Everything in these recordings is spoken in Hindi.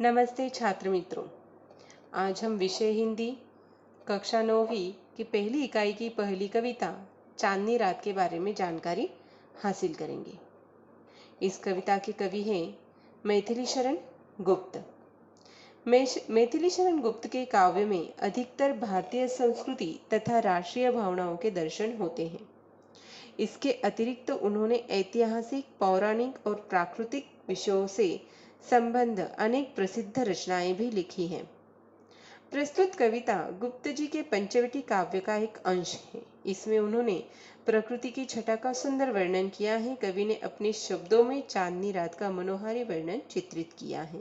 नमस्ते छात्र मित्रों। आज हम विषय हिंदी कक्षा 9वीं की पहली इकाई की पहली कविता चांदनी रात के बारे में जानकारी हासिल करेंगे। इस कविता के कवि हैं मैथिली शरण गुप्त। मैथिली शरण गुप्त के काव्य में अधिकतर भारतीय संस्कृति तथा राष्ट्रीय भावनाओं के दर्शन होते हैं। इसके अतिरिक्त उन्होंने ऐतिहासिक, पौराणिक और प्राकृतिक विषयों से संबंध अनेक प्रसिद्ध रचनाएं भी लिखी हैं। प्रस्तुत कविता गुप्त जी के पंचवटी काव्य का एक अंश है। इसमें उन्होंने प्रकृति की छटा का सुंदर वर्णन किया है। कवि ने अपने शब्दों में चांदनी रात का मनोहारी वर्णन चित्रित किया है।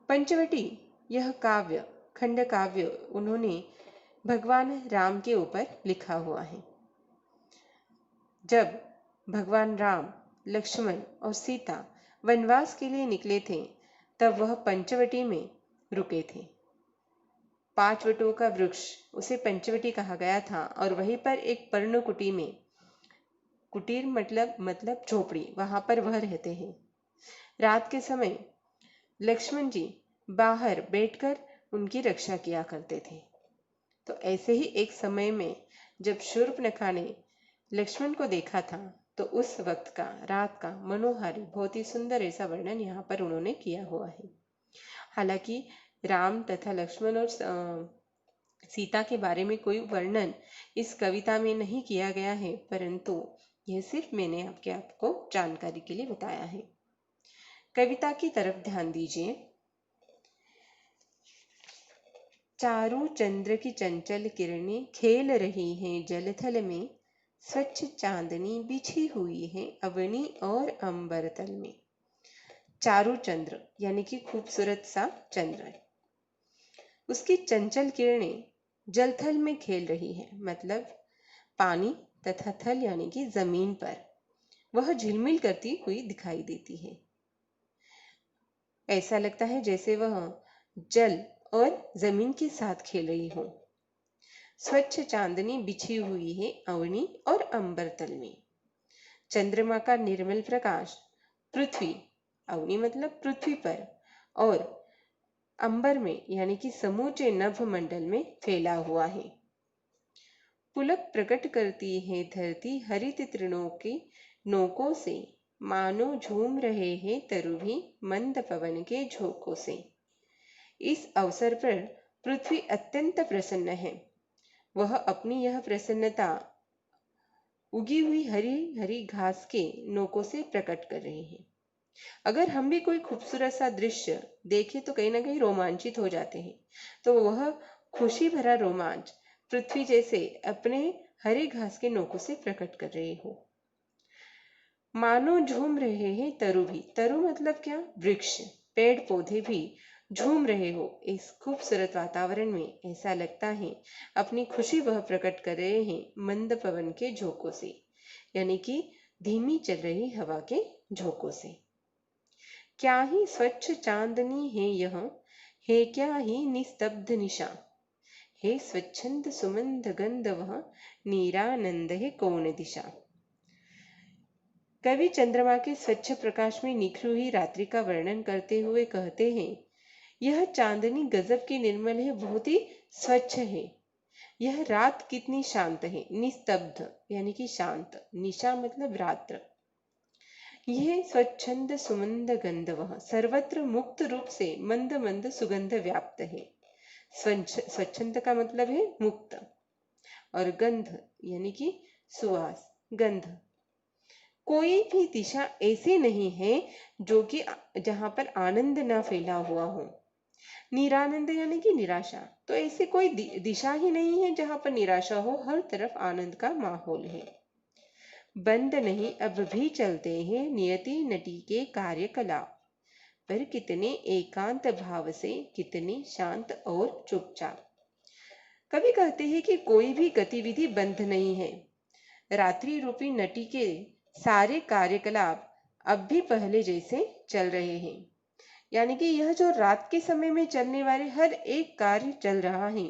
पंचवटी यह काव्य खंड काव्य उन्होंने भगवान राम के ऊपर लिखा हुआ है। जब भगवान राम, लक्ष्मण और सीता वनवास के लिए निकले थे, तब वह पंचवटी में रुके थे। 5 वटों का वृक्ष उसे पंचवटी कहा गया था और वहीं पर एक पर्णकुटी में, कुटीर मतलब झोपड़ी, वहां पर वह रहते हैं। रात के समय लक्ष्मण जी बाहर बैठकर उनकी रक्षा किया करते थे। तो ऐसे ही एक समय में जब शूर्पणखा ने लक्ष्मण को देखा था, तो उस वक्त का, रात का मनोहारी, बहुत ही सुंदर ऐसा वर्णन यहाँ पर उन्होंने किया हुआ है। हालांकि राम तथा लक्ष्मण और सीता के बारे में कोई वर्णन इस कविता में नहीं किया गया है, परंतु यह सिर्फ मैंने आपको जानकारी के लिए बताया है। कविता की तरफ ध्यान दीजिए। चारों चंद्र की चंचल किरणें खेल रही हैं जलथल में, स्वच्छ चांदनी बिछी हुई है अवनी और अंबर तल में। चारों चंद्र यानी कि खूबसूरत सा चंद्र, उसकी चंचल किरणें जलथल में खेल रही है, मतलब पानी तथा थल यानी कि जमीन पर वह झिलमिल करती हुई दिखाई देती है। ऐसा लगता है जैसे वह जल और जमीन के साथ खेल रही हो। स्वच्छ चांदनी बिछी हुई है अवनी और अंबर तल में। चंद्रमा का निर्मल प्रकाश पृथ्वी, अवनी मतलब पृथ्वी पर, और अंबर में यानी कि समूचे नभ मंडल में फैला हुआ है। पुलक प्रकट करती है धरती हरित तृणों की नोकों से, मानो झूम रहे हैं तरु भी मंद पवन के झोंकों से। इस अवसर पर पृथ्वी अत्यंत प्रसन्न है। वह अपनी यह प्रसन्नता उगी हुई हरी हरी घास के नोकों से प्रकट कर रही है। अगर हम भी कोई खूबसूरत सा दृश्य देखें तो कहीं ना कहीं रोमांचित हो जाते हैं। तो वह खुशी भरा रोमांच पृथ्वी जैसे अपने हरी घास के नोकों से प्रकट कर रही हो। मानो झूम रहे हैं तरु भी, तरु मतलब क्या? वृक्ष, पेड़ पौधे भी झूम रहे हो। इस खूबसूरत वातावरण में ऐसा लगता है अपनी खुशी वह प्रकट कर रहे हैं मंद पवन के झोंकों से, यानी कि धीमी चल रही हवा के झोंकों से। क्या ही स्वच्छ चांदनी है यह, है क्या ही निस्तब्ध निशा, हे स्वच्छंद सुमंद गंध वह, नीरानंद है कौन दिशा। कवि चंद्रमा के स्वच्छ प्रकाश में निखरी हुई रात्रि का वर्णन करते हुए कहते हैं, यह चांदनी गजब की निर्मल है, बहुत ही स्वच्छ है। यह रात कितनी शांत है, निस्तब्ध यानी कि शांत, निशा मतलब रात्र। यह स्वच्छंद सुमंद गंध वह, सर्वत्र मुक्त रूप से मंद मंद सुगंध व्याप्त है। स्वच्छंद का मतलब है मुक्त, और गंध यानी कि सुवास, गंध। कोई भी दिशा ऐसी नहीं है जो कि जहां पर आनंद ना फैला हुआ हो। निरानंद यानी कि निराशा, तो ऐसी कोई दिशा ही नहीं है जहां पर निराशा हो, हर तरफ आनंद का माहौल है। बंद नहीं अब भी चलते हैं नियति नटी के कार्यकलाप, पर कितने एकांत भाव से, कितने शांत और चुपचाप। कवि कहते हैं कि कोई भी गतिविधि बंद नहीं है। रात्रि रूपी नटी के सारे कार्यकलाप अब भी पहले जैसे चल रहे हैं, यानी कि यह जो रात के समय में चलने वाले हर एक कार्य चल रहा है।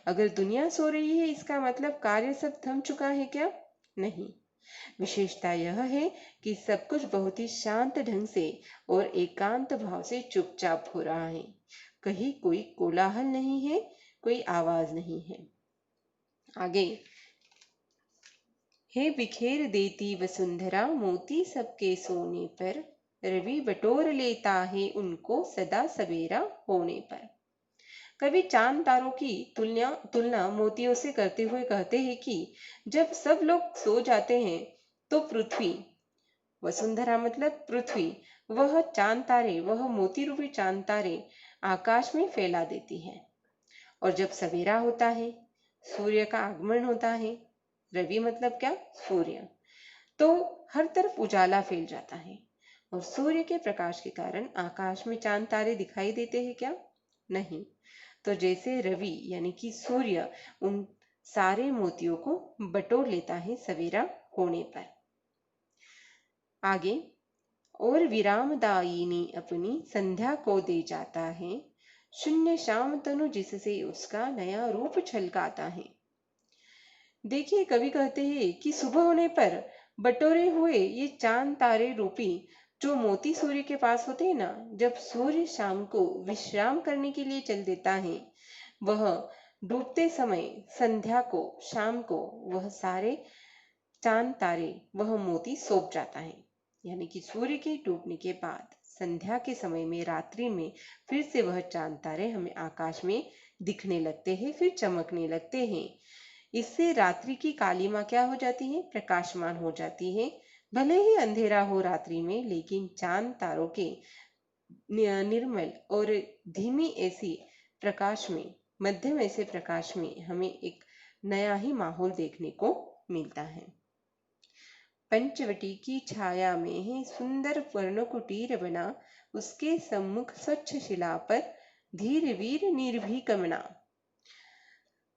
अगर दुनिया सो रही है, इसका मतलब कार्य सब थम चुका है क्या? नहीं, विशेषता यह है कि सब कुछ बहुत ही शांत ढंग से और एकांत भाव से चुपचाप हो रहा है। कहीं कोई कोलाहल नहीं है, कोई आवाज नहीं है। आगे, हे बिखेर देती वसुंधरा मोती सबके सोने पर, रवि बटोर लेता है उनको सदा सवेरा होने पर। कवि चांद तारों की तुलना मोतियों से करते हुए कहते हैं कि जब सब लोग सो जाते हैं तो पृथ्वी, वसुंधरा मतलब पृथ्वी, वह चांद तारे, वह मोती रूपी चांद तारे आकाश में फैला देती है। और जब सवेरा होता है, सूर्य का आगमन होता है, रवि मतलब क्या, सूर्य, तो हर तरफ उजाला फैल जाता है। और सूर्य के प्रकाश के कारण आकाश में चांद तारे दिखाई देते हैं क्या, नहीं। तो जैसे रवि यानी कि सूर्य उन सारे मोतियों को बटोर लेता है सवेरा होने पर। आगे, और विरामदायिनी अपनी संध्या को दे जाता है, शून्य श्याम तनु जिससे उसका नया रूप छलकाता है। देखिए, कवि कहते हैं कि सुबह होने पर बटोरे हुए ये चांद तारे रूपी जो मोती सूर्य के पास होते हैं ना, जब सूर्य शाम को विश्राम करने के लिए चल देता है, वह डूबते समय संध्या को, शाम को, वह सारे चांद तारे, वह मोती सौंप जाता है। यानी कि सूर्य के डूबने के बाद संध्या के समय में, रात्रि में फिर से वह चांद तारे हमें आकाश में दिखने लगते हैं, फिर चमकने लगते हैं। इससे रात्रि की कालिमा क्या हो जाती है, प्रकाशमान हो जाती है। भले ही अंधेरा हो रात्रि में, लेकिन चांद तारों के निर्मल और धीमी ऐसी प्रकाश में, मध्यम ऐसे प्रकाश में हमें एक नया ही माहौल देखने को मिलता है। पंचवटी की छाया में है सुंदर पर्णकुटीर बना, उसके सम्मुख स्वच्छ शिला पर धीर वीर निर्भीक मना।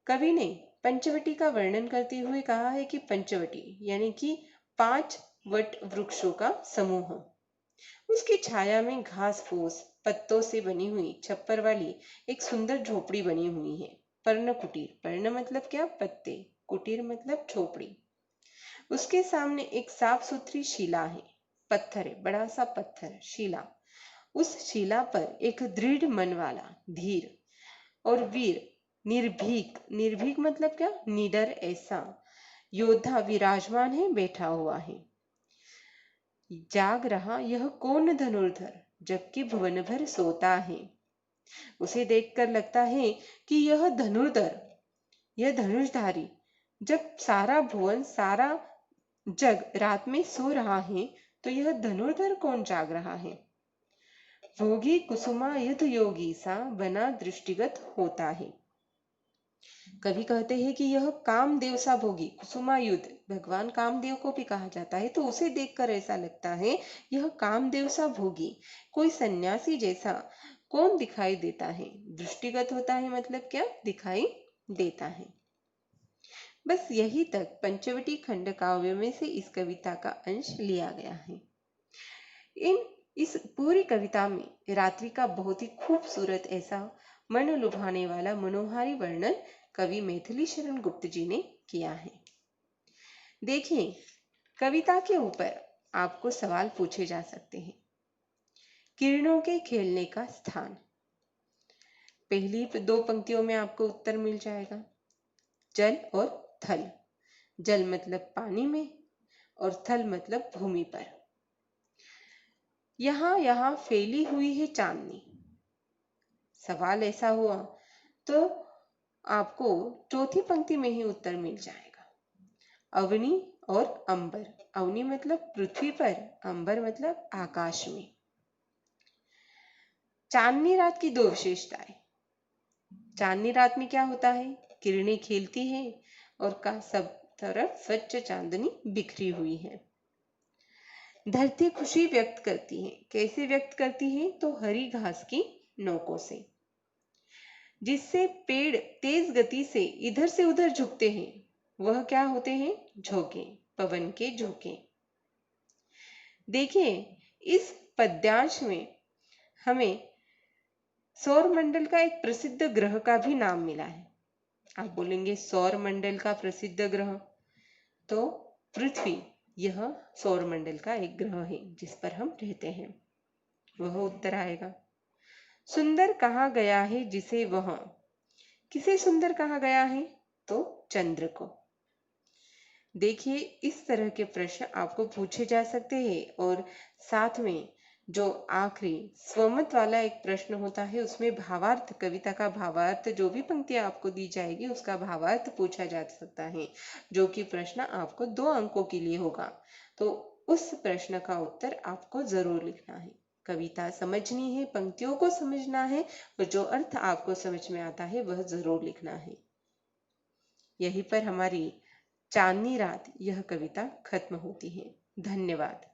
कवि ने पंचवटी का वर्णन करते हुए कहा है कि पंचवटी यानी कि 5 वट वृक्षों का समूह, उसकी छाया में घास फूस पत्तों से बनी हुई छप्पर वाली एक सुंदर झोपड़ी बनी हुई है। पर्ण कुटीर, पर्ण मतलब क्या, पत्ते, कुटीर मतलब झोपड़ी। उसके सामने एक साफ सुथरी शिला है, पत्थर है, बड़ा सा पत्थर, शिला। उस शिला पर एक दृढ़ मन वाला, धीर और वीर, निर्भीक, निर्भीक मतलब क्या, निडर ऐसा योद्धा विराजमान है, बैठा हुआ है। जाग रहा यह कौन धनुर्धर, जबकि भुवन भर सोता है। उसे देखकर लगता है कि यह धनुर्धर, यह धनुषधारी, जब सारा भुवन, सारा जग रात में सो रहा है, तो यह धनुर्धर कौन जाग रहा है। भोगी कुसुमा युद्ध योगी सा बना दृष्टिगत होता है। कवि कहते हैं कि यह कामदेव सा भोगी, कुसुमायुध, भगवान कामदेव को भी कहा जाता है, तो उसे देखकर ऐसा लगता है यह कामदेव सा भोगी, कोई सन्यासी जैसा कौन दिखाई देता है। दृष्टिगत होता है मतलब क्या, दिखाई देता है। बस यही तक पंचवटी खंड काव्य में से इस कविता का अंश लिया गया है। इस पूरी कविता में रात्रि का बहुत ही खूबसूरत ऐसा मन लुभाने वाला मनोहारी वर्णन कवि मैथिली शरण गुप्त जी ने किया है। देखिए, कविता के ऊपर आपको सवाल पूछे जा सकते हैं। किरणों के खेलने का स्थान, पहली 2 पंक्तियों में आपको उत्तर मिल जाएगा। जल और थल, जल मतलब पानी में और थल मतलब भूमि पर। यहाँ फैली हुई है चांदनी। सवाल ऐसा हुआ तो आपको चौथी पंक्ति में ही उत्तर मिल जाएगा। अवनी और अंबर, अवनी मतलब पृथ्वी पर, अंबर मतलब आकाश में। चांदनी रात की 2 विशेषताएं। चांदनी रात में क्या होता है, किरणें खेलती है और का सब तरफ स्वच्छ चांदनी बिखरी हुई है। धरती खुशी व्यक्त करती है, कैसे व्यक्त करती है, तो हरी घास की नोकों से, जिससे पेड़ तेज गति से इधर से उधर झुकते हैं, वह क्या होते हैं, झोंके, पवन के झोंके। देखिए, इस पद्यांश में हमें सौर मंडल का एक प्रसिद्ध ग्रह का भी नाम मिला है। आप बोलेंगे सौर मंडल का प्रसिद्ध ग्रह, तो पृथ्वी, यह सौरमंडल का एक ग्रह है जिस पर हम रहते हैं। वह उत्तर आएगा। सुंदर कहा गया है जिसे वह, किसे सुंदर कहा गया है? तो चंद्र को। देखिए, इस तरह के प्रश्न आपको पूछे जा सकते हैं और साथ में जो आखिरी स्वमत वाला एक प्रश्न होता है उसमें भावार्थ, कविता का भावार्थ, जो भी पंक्तियां आपको दी जाएगी उसका भावार्थ पूछा जा सकता है, जो कि प्रश्न आपको 2 अंकों के लिए होगा। तो उस प्रश्न का उत्तर आपको जरूर लिखना है। कविता समझनी है, पंक्तियों को समझना है और जो अर्थ आपको समझ में आता है वह जरूर लिखना है। यहीं पर हमारी चांदनी रात यह कविता खत्म होती है। धन्यवाद।